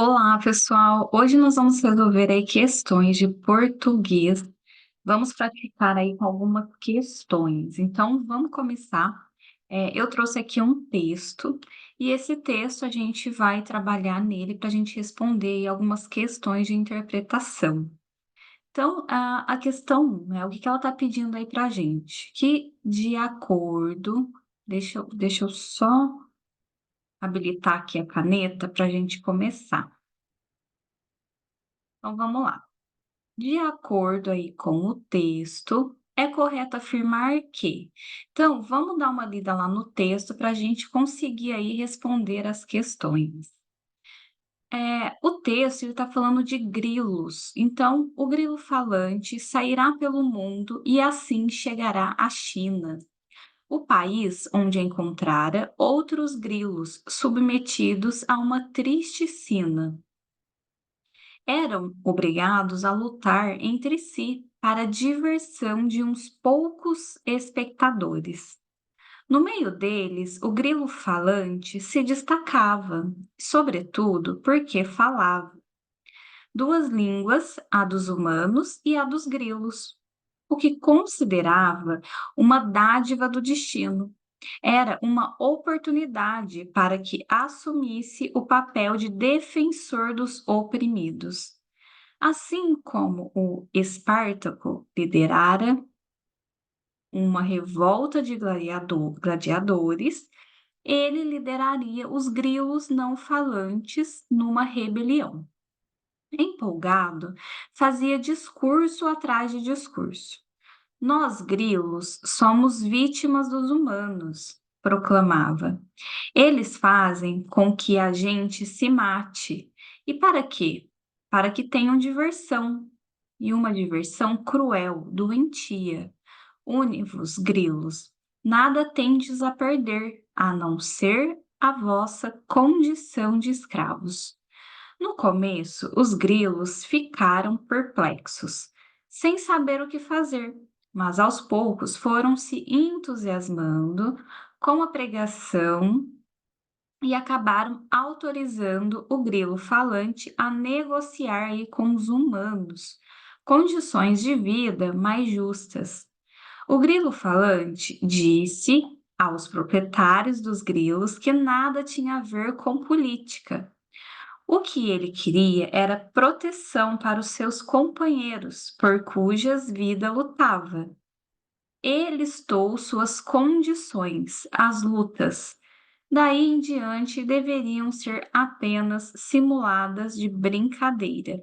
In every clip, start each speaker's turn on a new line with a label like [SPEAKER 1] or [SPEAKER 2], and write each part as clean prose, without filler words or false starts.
[SPEAKER 1] Olá, pessoal. Hoje nós vamos resolver aí questões de português. Vamos praticar aí com algumas questões. Então, vamos começar. Eu trouxe aqui um texto e esse texto a gente vai trabalhar nele para a gente responder aí algumas questões de interpretação. Então, a questão, né, o que que ela está pedindo aí para a gente? Que de acordo, deixa eu só habilitar aqui a caneta para a gente começar. Então, vamos lá. De acordo aí com o texto, é correto afirmar que. Então, vamos dar uma lida lá no texto para a gente conseguir aí responder as questões. O texto está falando de grilos. Então, o grilo falante sairá pelo mundo e assim chegará à China, o país onde encontrara outros grilos submetidos a uma triste sina. Eram obrigados a lutar entre si para a diversão de uns poucos espectadores. No meio deles, o grilo falante se destacava, sobretudo porque falava duas línguas, a dos humanos e a dos grilos, o que considerava uma dádiva do destino. Era uma oportunidade para que assumisse o papel de defensor dos oprimidos. Assim como o Espartaco liderara uma revolta de gladiadores, ele lideraria os grilos não falantes numa rebelião. Empolgado, fazia discurso atrás de discurso. Nós, grilos, somos vítimas dos humanos, proclamava. Eles fazem com que a gente se mate. E para quê? Para que tenham diversão, e uma diversão cruel, doentia. Une-vos, grilos, nada tendes a perder, a não ser a vossa condição de escravos. No começo, os grilos ficaram perplexos, sem saber o que fazer, mas aos poucos foram se entusiasmando com a pregação e acabaram autorizando o grilo falante a negociar aí com os humanos condições de vida mais justas. O grilo falante disse aos proprietários dos grilos que nada tinha a ver com política. O que ele queria era proteção para os seus companheiros, por cujas vidas lutava. Ele listou suas condições, as lutas. Daí em diante deveriam ser apenas simuladas de brincadeira.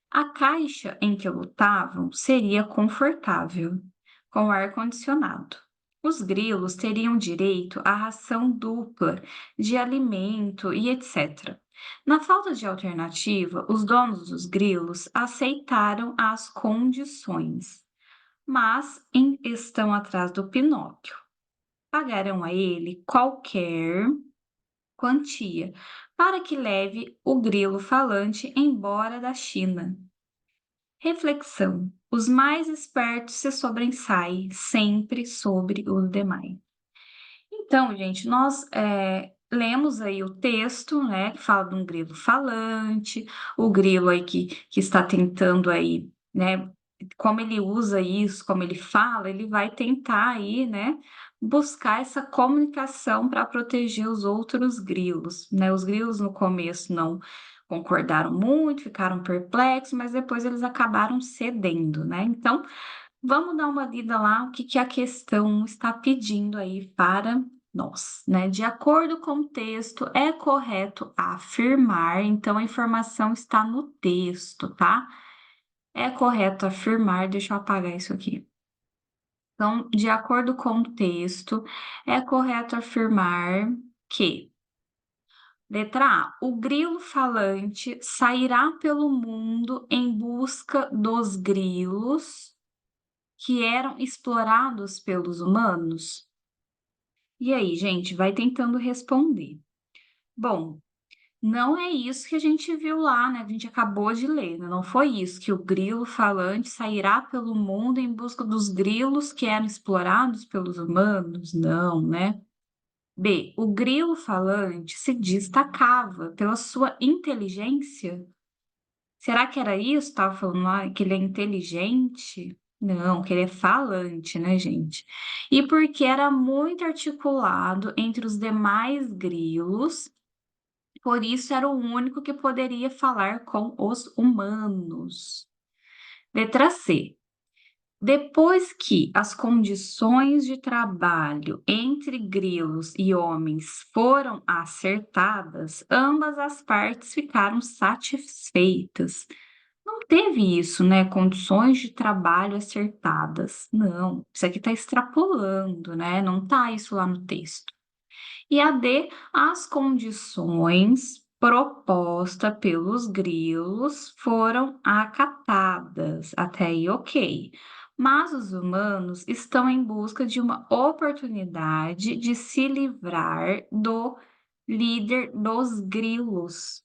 [SPEAKER 1] A caixa em que lutavam seria confortável, com ar-condicionado. Os grilos teriam direito à ração dupla de alimento e etc. Na falta de alternativa, os donos dos grilos aceitaram as condições, mas estão atrás do Pinóquio. Pagarão a ele qualquer quantia para que leve o grilo falante embora da China. Reflexão: os mais espertos se sobressaem sempre sobre os demais. Então, gente, nós lemos aí o texto, né, que fala de um grilo falante, o grilo aí que está tentando aí, né, como ele usa isso, como ele fala, ele vai tentar aí, né, buscar essa comunicação para proteger os outros grilos, né? Os grilos no começo não concordaram muito, ficaram perplexos, mas depois eles acabaram cedendo, né? Então, vamos dar uma lida lá, o que que a questão está pedindo aí para nós, né? De acordo com o texto, é correto afirmar, então a informação está no texto, tá? É correto afirmar, deixa eu apagar isso aqui. Então, de acordo com o texto, é correto afirmar que, letra A, o grilo falante sairá pelo mundo em busca dos grilos que eram explorados pelos humanos? E aí, gente, vai tentando responder. Bom, não é isso que a gente viu lá, né? A gente acabou de ler, né? Não foi isso, que o grilo falante sairá pelo mundo em busca dos grilos que eram explorados pelos humanos? Não, né? B, o grilo falante se destacava pela sua inteligência. Será que era isso? Estava falando lá que ele é inteligente? Não, que ele é falante, né, gente? E porque era muito articulado entre os demais grilos, por isso era o único que poderia falar com os humanos. Letra C. Depois que as condições de trabalho entre grilos e homens foram acertadas, ambas as partes ficaram satisfeitas. Não teve isso, né? Condições de trabalho acertadas. Não, isso aqui está extrapolando, né? Não está isso lá no texto. E a D, as condições propostas pelos grilos foram acatadas. Até aí, ok. Mas os humanos estão em busca de uma oportunidade de se livrar do líder dos grilos.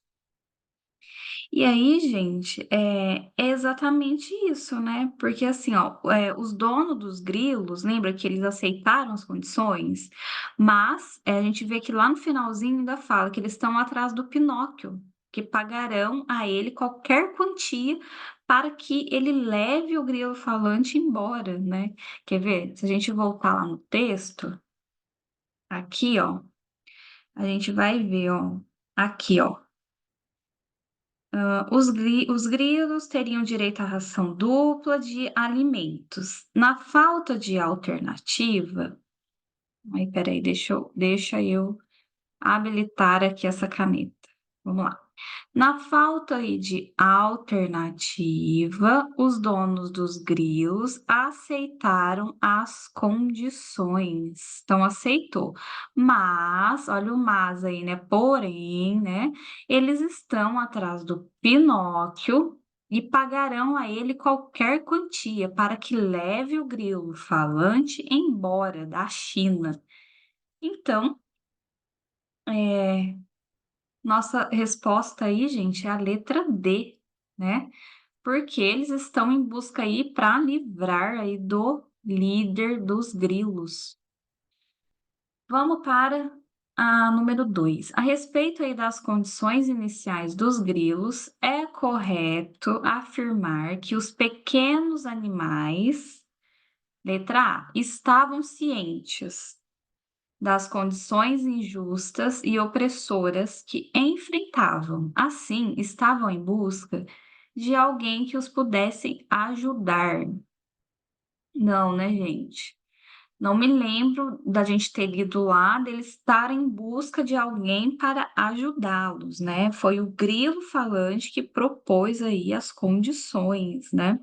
[SPEAKER 1] E aí, gente, é exatamente isso, né? Porque assim, ó, os donos dos grilos, lembra que eles aceitaram as condições, mas a gente vê que lá no finalzinho ainda fala que eles estão atrás do Pinóquio, que pagarão a ele qualquer quantia para que ele leve o grilo falante embora, né? Quer ver? Se a gente voltar lá no texto, aqui, ó, a gente vai ver, ó, aqui, ó. Os grilos teriam direito à ração dupla de alimentos. Na falta de alternativa, aí peraí, deixa eu habilitar aqui essa caneta. Vamos lá. Na falta aí de alternativa, os donos dos grilos aceitaram as condições. Então, aceitou. Mas, olha o mas aí, né? Porém, né? Eles estão atrás do Pinóquio e pagarão a ele qualquer quantia para que leve o grilo falante embora da China. Então, é, nossa resposta aí, gente, é a letra D, né? Porque eles estão em busca aí para livrar aí do líder dos grilos. Vamos para a número 2. A respeito aí das condições iniciais dos grilos, é correto afirmar que os pequenos animais, letra A, estavam cientes das condições injustas e opressoras que enfrentavam. Assim, estavam em busca de alguém que os pudesse ajudar. Não, né, gente? Não me lembro da gente ter lido lá deles estarem em busca de alguém para ajudá-los, né? Foi o grilo falante que propôs aí as condições, né?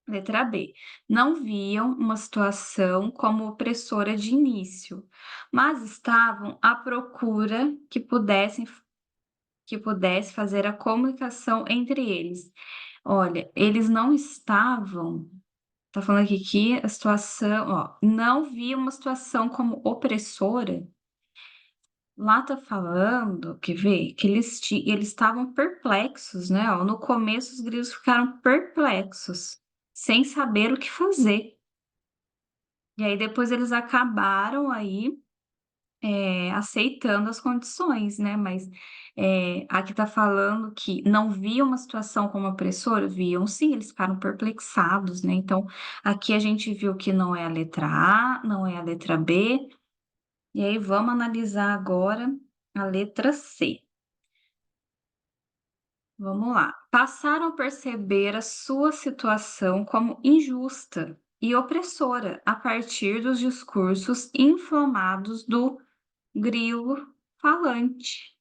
[SPEAKER 1] Letra B. Não viam uma situação como opressora de início, mas estavam à procura que pudesse fazer a comunicação entre eles. Olha, eles não estavam, tá falando aqui que a situação, ó, não via uma situação como opressora. Lá tá falando, quer ver, que eles estavam perplexos, né? Ó, no começo os grilos ficaram perplexos, sem saber o que fazer. E aí depois eles acabaram aí aceitando as condições, né? Mas aqui tá falando que não viam uma situação como opressora, viam sim, eles ficaram perplexados, né? Então aqui a gente viu que não é a letra A, não é a letra B, e aí vamos analisar agora a letra C. Vamos lá. Passaram a perceber a sua situação como injusta e opressora a partir dos discursos inflamados do grilo falante.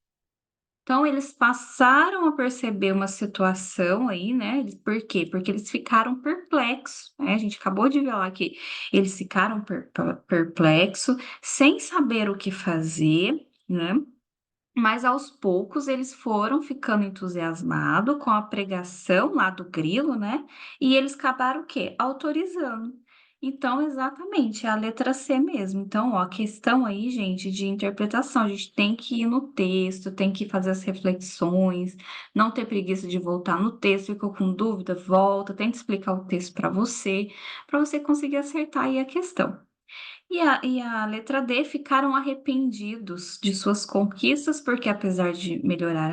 [SPEAKER 1] Então, eles passaram a perceber uma situação aí, né? Por quê? Porque eles ficaram perplexos, né? A gente acabou de ver lá que eles ficaram perplexos, sem saber o que fazer, né? Mas aos poucos eles foram ficando entusiasmados com a pregação lá do grilo, né? E eles acabaram o quê? Autorizando. Então, exatamente, é a letra C mesmo. Então, ó, a questão aí, gente, de interpretação, a gente tem que ir no texto, tem que fazer as reflexões, não ter preguiça de voltar no texto, ficou com dúvida, volta, tenta explicar o texto para você conseguir acertar aí a questão. E a letra D, ficaram arrependidos de suas conquistas, porque apesar de melhorar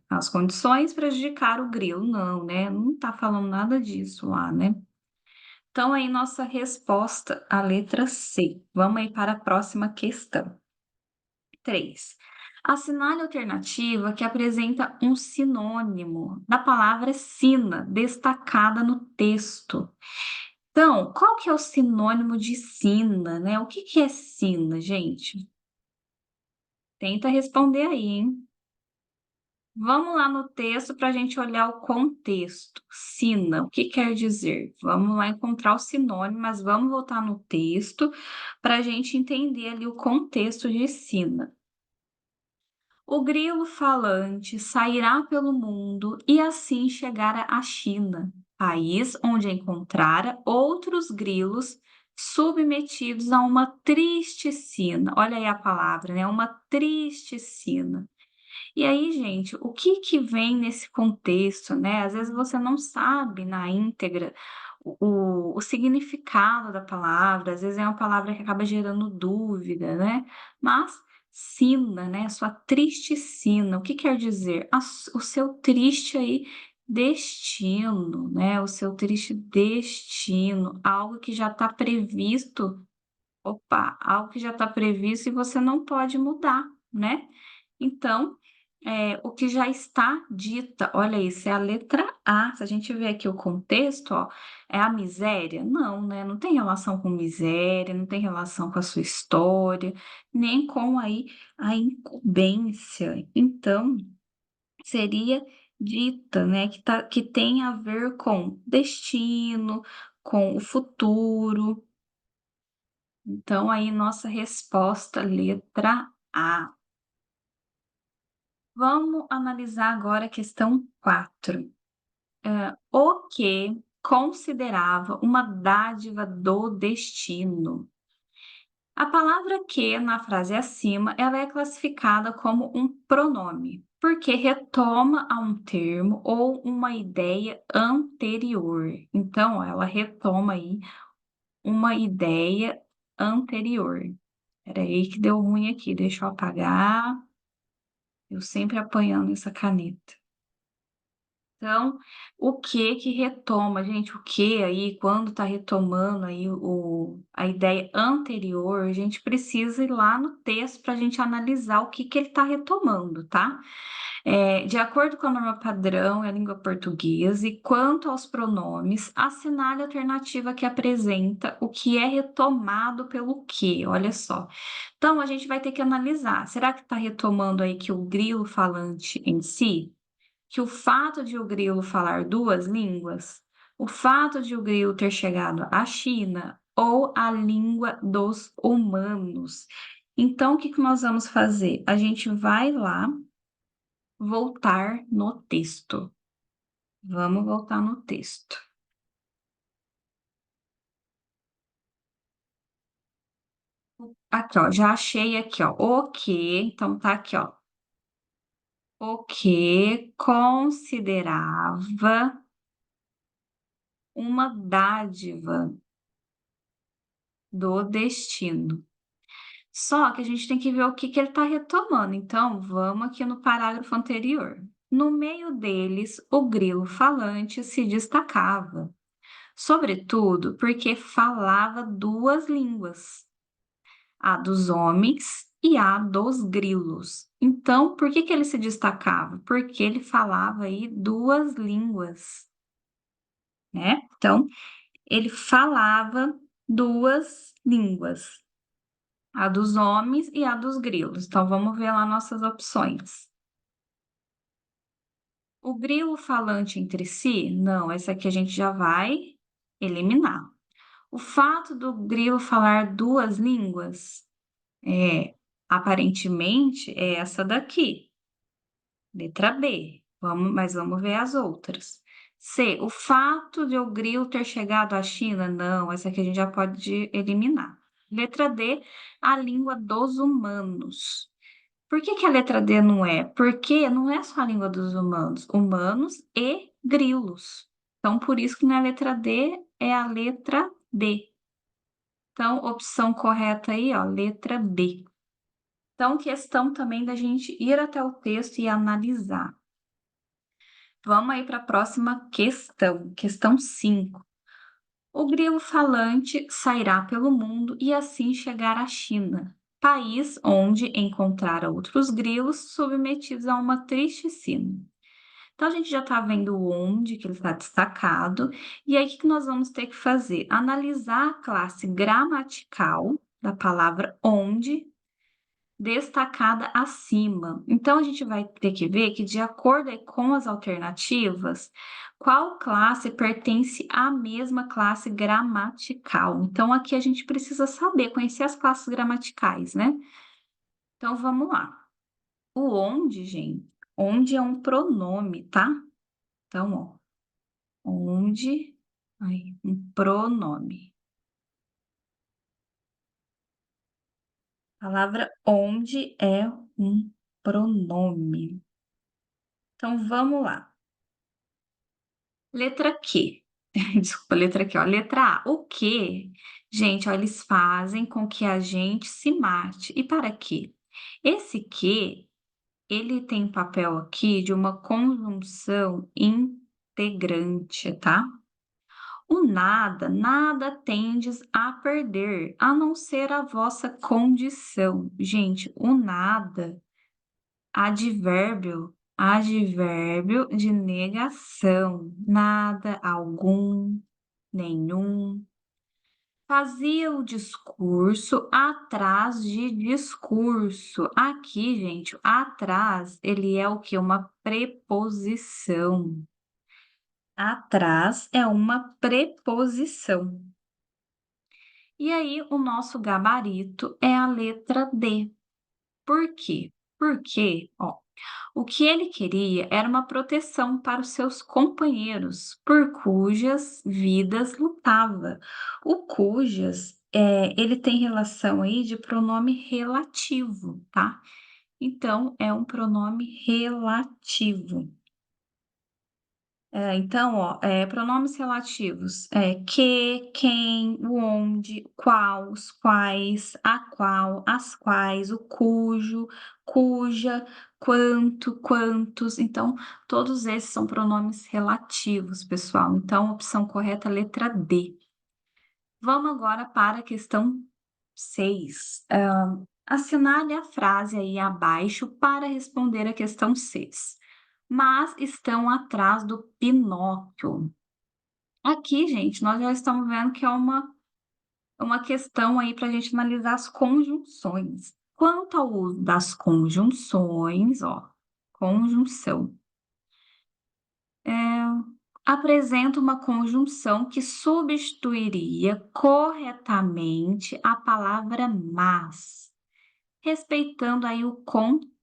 [SPEAKER 1] as condições, prejudicaram o grilo. Não, né? Não tá falando nada disso lá, né? Então, aí, nossa resposta, a letra C. Vamos aí para a próxima questão. 3. Assinale a alternativa que apresenta um sinônimo da palavra sina, destacada no texto. Então, qual que é o sinônimo de sina, né? O que que é sina, gente? Tenta responder aí, hein? Vamos lá no texto para a gente olhar o contexto. Sina, o que quer dizer? Vamos lá encontrar o sinônimo, mas vamos voltar no texto para a gente entender ali o contexto de sina. O grilo falante sairá pelo mundo e assim chegar à China, país onde encontrara outros grilos submetidos a uma triste sina. Olha aí a palavra, né? Uma triste sina. E aí, gente, o que que vem nesse contexto, né? Às vezes você não sabe na íntegra o significado da palavra, às vezes é uma palavra que acaba gerando dúvida, né? Mas sina, né? Sua triste sina, o que quer dizer? O seu triste aí destino, né? O seu triste destino, algo que já está previsto, opa, algo que já está previsto e você não pode mudar, né? Então, o que já está dita, olha isso, é a letra A. Se a gente ver aqui o contexto, ó, é a miséria? Não, né? Não tem relação com miséria, não tem relação com a sua história, nem com aí a incumbência. Então, seria dita, né? Que tem a ver com destino, com o futuro. Então, aí, nossa resposta, letra A. Vamos analisar agora a questão 4. O que considerava uma dádiva do destino? A palavra que, na frase acima, ela é classificada como um pronome, porque retoma a um termo ou uma ideia anterior. Então, ela retoma aí uma ideia anterior. Espera aí que deu ruim aqui, deixa eu apagar. Eu sempre apanhando essa caneta. Então, o que retoma, gente, o que aí, quando está retomando aí a ideia anterior, a gente precisa ir lá no texto para a gente analisar o que ele está retomando, tá? De acordo com a norma padrão e a língua portuguesa, e quanto aos pronomes, assinale a alternativa que apresenta o que é retomado pelo que, olha só. Então, a gente vai ter que analisar, será que está retomando aí que o grilo falante em si? Que o fato de o grilo falar duas línguas, o fato de o grilo ter chegado à China ou a língua dos humanos. Então, o que que nós vamos fazer? A gente vai lá voltar no texto. Vamos voltar no texto. Aqui, ó, já achei aqui, ó, o que, então tá aqui, ó, o que considerava uma dádiva do destino. Só que a gente tem que ver o que que ele está retomando. Então, vamos aqui no parágrafo anterior. No meio deles, o grilo falante se destacava, sobretudo porque falava duas línguas, a dos homens e a dos grilos. Então, por que que ele se destacava? Porque ele falava aí duas línguas, né? Então, ele falava duas línguas, a dos homens e a dos grilos. Então, vamos ver lá nossas opções. O grilo falante entre si? Não, essa aqui a gente já vai eliminar. O fato do grilo falar duas línguas? Aparentemente, é essa daqui. Letra B. Mas vamos ver as outras. C. O fato de o grilo ter chegado à China? Não, essa aqui a gente já pode eliminar. Letra D. A língua dos humanos. Por que que a letra D não é? Porque não é só a língua dos humanos, humanos e grilos. Então, por isso que na letra D é a letra D. Então, opção correta aí, ó, letra B. Então, questão também da gente ir até o texto e analisar. Vamos aí para a próxima questão, questão 5. O grilo falante sairá pelo mundo e assim chegar à China, país onde encontrará outros grilos submetidos a uma triste sina. Então, a gente já está vendo onde que ele está destacado, e aí o que que nós vamos ter que fazer? Analisar a classe gramatical da palavra onde destacada acima. Então, a gente vai ter que ver que, de acordo aí com as alternativas, qual classe pertence à mesma classe gramatical. Então, aqui a gente precisa saber, conhecer as classes gramaticais, né? Então, vamos lá. O onde, gente, onde é um pronome, tá? Então, ó, onde, aí, um pronome. A palavra onde é um pronome. Então, vamos lá. Letra Q. Desculpa, letra Q, ó. Letra A. O que, gente, ó, eles fazem com que a gente se mate. E para quê? Esse que, ele tem papel aqui de uma conjunção integrante, tá? O nada, nada tendes a perder, a não ser a vossa condição. Gente, o nada, advérbio, advérbio de negação. Nada, algum, nenhum. Fazia o discurso atrás de discurso. Aqui, gente, atrás, ele é o que? Uma preposição. Atrás é uma preposição. E aí, o nosso gabarito é a letra D. Por quê? Porque, ó, o que ele queria era uma proteção para os seus companheiros, por cujas vidas lutava. O cujas, ele tem relação aí de pronome relativo, tá? Então, é um pronome relativo. Então, ó, pronomes relativos, que, quem, o onde, qual, os quais, a qual, as quais, o cujo, cuja, quanto, quantos. Então, todos esses são pronomes relativos, pessoal. Então, opção correta, letra D. Vamos agora para a questão 6. Assinale a frase aí abaixo para responder a questão 6. Mas estão atrás do Pinóquio. Aqui, gente, nós já estamos vendo que é uma questão aí para a gente analisar as conjunções. Quanto ao uso das conjunções, ó, conjunção, apresenta uma conjunção que substituiria corretamente a palavra mas, respeitando aí o contexto.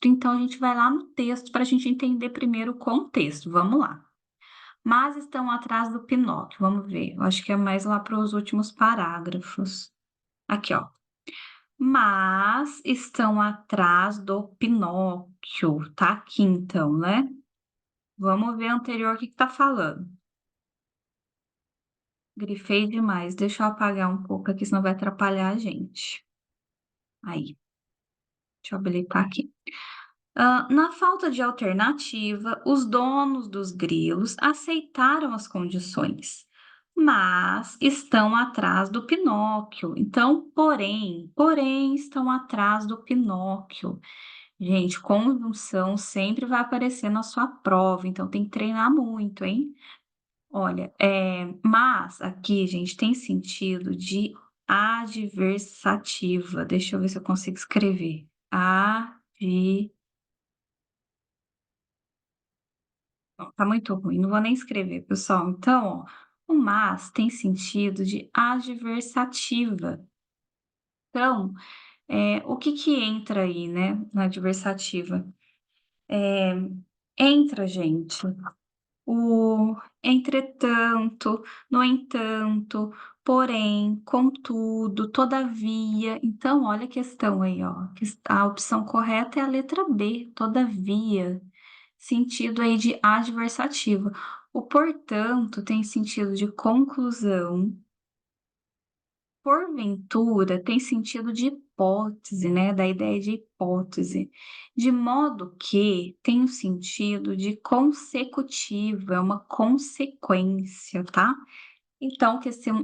[SPEAKER 1] Então, a gente vai lá no texto para a gente entender primeiro o contexto. Vamos lá. Mas estão atrás do Pinóquio. Vamos ver. Eu acho que é mais lá para os últimos parágrafos. Aqui, ó. Mas estão atrás do Pinóquio. Tá aqui então, né? Vamos ver anterior o que que tá falando. Grifei demais. Deixa eu apagar um pouco aqui, senão vai atrapalhar a gente. Aí, deixa eu habilitar aqui. Na falta de alternativa, os donos dos grilos aceitaram as condições, mas estão atrás do Pinóquio. Então, porém, estão atrás do Pinóquio. Gente, conjunção sempre vai aparecer na sua prova, então tem que treinar muito, hein? Olha, mas aqui, gente, tem sentido de adversativa. Deixa eu ver se eu consigo escrever. Tá muito ruim, não vou nem escrever, pessoal. Então, ó, o mas tem sentido de adversativa. Então, o que que entra aí, né, na adversativa? Entra, gente, o entretanto, no entanto, porém, contudo, todavia. Então, olha a questão aí, ó. A opção correta é a letra B, todavia. Sentido aí de adversativa. O portanto tem sentido de conclusão. Porventura tem sentido de hipótese, né, da ideia de hipótese, de modo que tem o sentido de consecutivo, é uma consequência, tá? Então,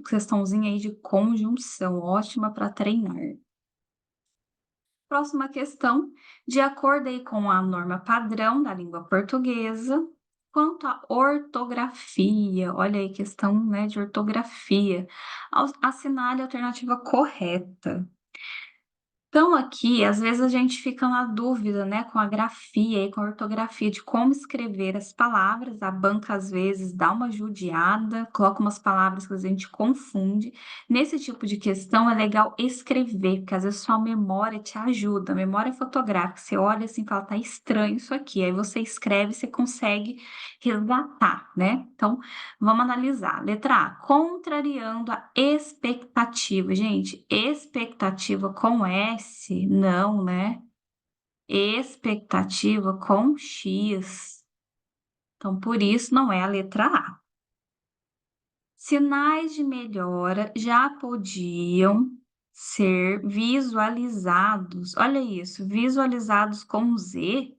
[SPEAKER 1] questãozinha aí de conjunção, ótima para treinar. Próxima questão, de acordo aí com a norma padrão da língua portuguesa, quanto à ortografia, olha aí, questão, né, de ortografia, assinale a alternativa correta. Então, aqui, às vezes a gente fica na dúvida, né, com a grafia e com a ortografia de como escrever as palavras. A banca, às vezes, dá uma judiada, coloca umas palavras que a gente confunde. Nesse tipo de questão, é legal escrever, porque às vezes sua memória te ajuda. A memória fotográfica, você olha assim e fala, tá estranho isso aqui. Aí você escreve, você consegue resgatar, né? Então, vamos analisar. Letra A, contrariando a expectativa. Gente, expectativa com S, não, né? Expectativa com X. Então, por isso não é a letra A. Sinais de melhora já podiam ser visualizados. Olha isso, visualizados com Z,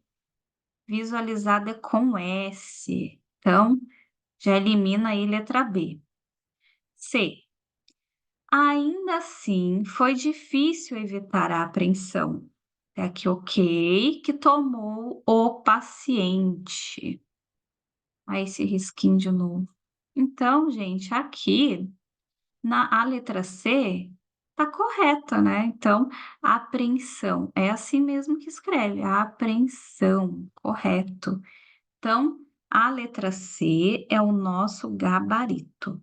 [SPEAKER 1] visualizada é com S. Então, já elimina aí letra B. C. Ainda assim, foi difícil evitar a apreensão. É aqui, ok, que tomou o paciente. Aí esse risquinho de novo. Então, gente, aqui na a letra C tá correta, né? Então, apreensão é assim mesmo que escreve, apreensão, correto. Então, a letra C é o nosso gabarito.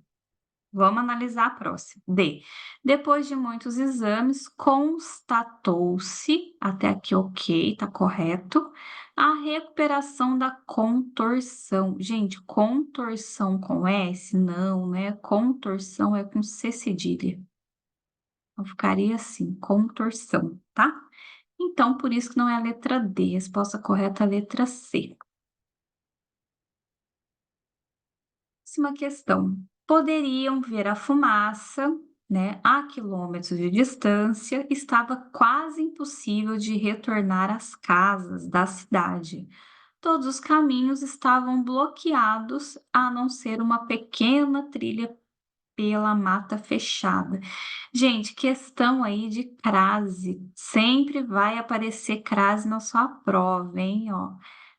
[SPEAKER 1] Vamos analisar a próxima. D. Depois de muitos exames, constatou-se, até aqui ok, tá correto, a recuperação da contorção. Gente, contorção com S? Não, né? Contorção é com C cedilha. Então, ficaria assim, contorção, tá? Então, por isso que não é a letra D. Resposta correta é a letra C. Próxima questão. Poderiam ver a fumaça, né, a quilômetros de distância, estava quase impossível de retornar às casas da cidade. Todos os caminhos estavam bloqueados, a não ser uma pequena trilha pela mata fechada. Gente, questão aí de crase. Sempre vai aparecer crase na sua prova, hein? Ó,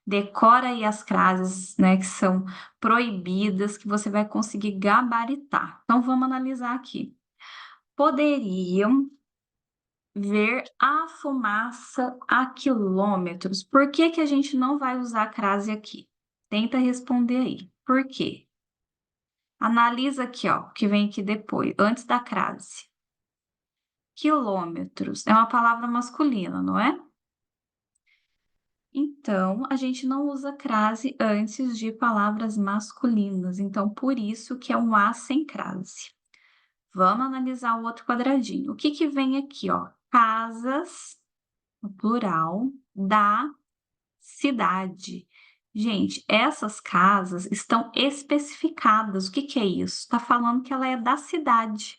[SPEAKER 1] decora aí as crases, né, que são proibidas, que você vai conseguir gabaritar. Então, vamos analisar aqui. Poderiam ver a fumaça a quilômetros. Por que que a gente não vai usar a crase aqui? Tenta responder aí. Por quê? Analisa aqui, ó, o que vem aqui depois, antes da crase. Quilômetros é uma palavra masculina, não é? Então, a gente não usa crase antes de palavras masculinas. Então, por isso que é um A sem crase. Vamos analisar o outro quadradinho. O que que vem aqui, ó? Casas, no plural, da cidade. Gente, essas casas estão especificadas. O que que é isso? Está falando que ela é da cidade.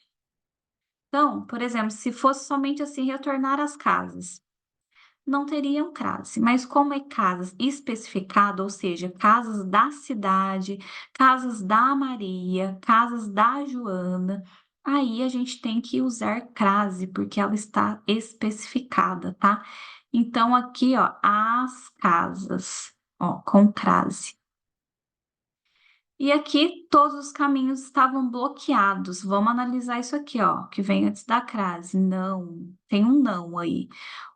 [SPEAKER 1] Então, por exemplo, se fosse somente assim, retornar às casas, não teriam crase, mas como é casas especificado, ou seja, casas da cidade, casas da Maria, casas da Joana, aí a gente tem que usar crase, porque ela está especificada, tá? Então, aqui, ó, as casas, ó, com crase. E aqui todos os caminhos estavam bloqueados. Vamos analisar isso aqui, ó, que vem antes da crase. Não, tem um não aí.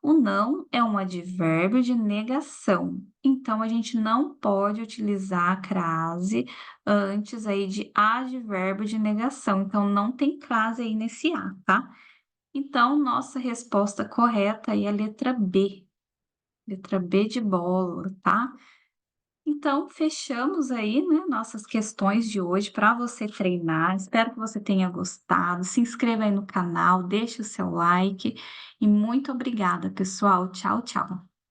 [SPEAKER 1] O não é um advérbio de negação. Então, a gente não pode utilizar a crase antes aí de advérbio de negação. Então, não tem crase aí nesse A, tá? Então, nossa resposta correta aí é a letra B. Letra B de bola, tá? Então, fechamos aí, né, nossas questões de hoje para você treinar. Espero que você tenha gostado. Se inscreva aí no canal, deixe o seu like e muito obrigada, pessoal. Tchau, tchau.